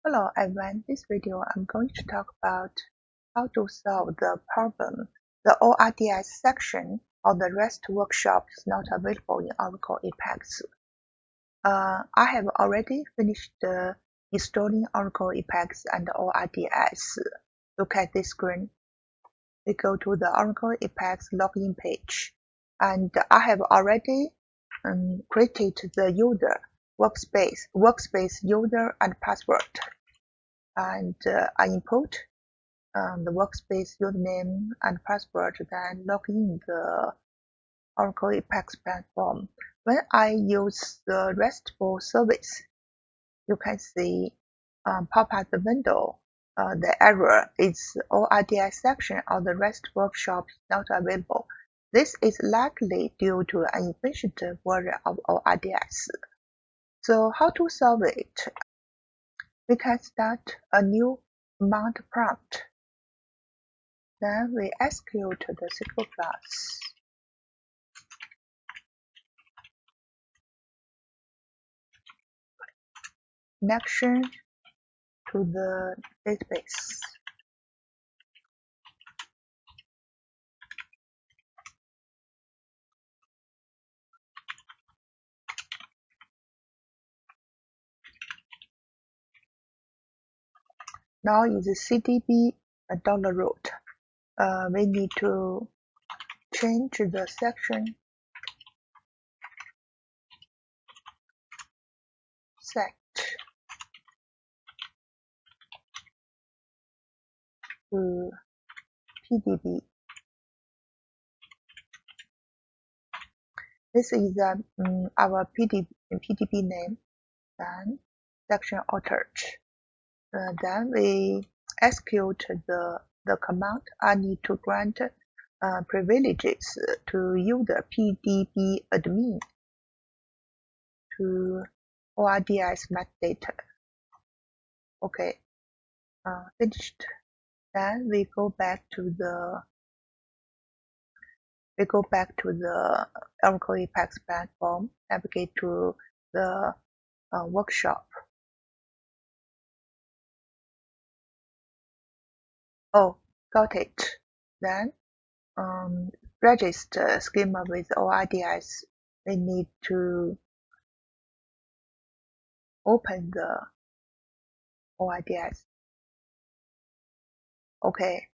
Hello everyone, this video I'm going to talk about how to solve the problem the ORDS section of the REST workshop is not available in Oracle Apex. I have already finished installing Oracle Apex and ORDS. Look at this screen. We go to the Oracle Apex login page, and I have already created the user workspace user and password. And I input the workspace username and password, then log in the Oracle Apex platform. When I use the RESTful service, you can see pop up the window. The error is ORDS section of the REST workshop is not available. This is likely due to an insufficient version of ORDS. So how to solve it? We can start a new command prompt. Then we execute the SQL class. Connection to the database. Now is CDB $root. We need to change the section set to PDB. This is our PDB name, then section altered. Then we execute the command. I need to grant privileges to user PDBADMIN to ORDS metadata. Okay, finished. Then we go back to the Oracle Apex platform. Navigate to the workshop. Oh, got it. Then register schema with ORDS. We need to open the ORDS. Okay,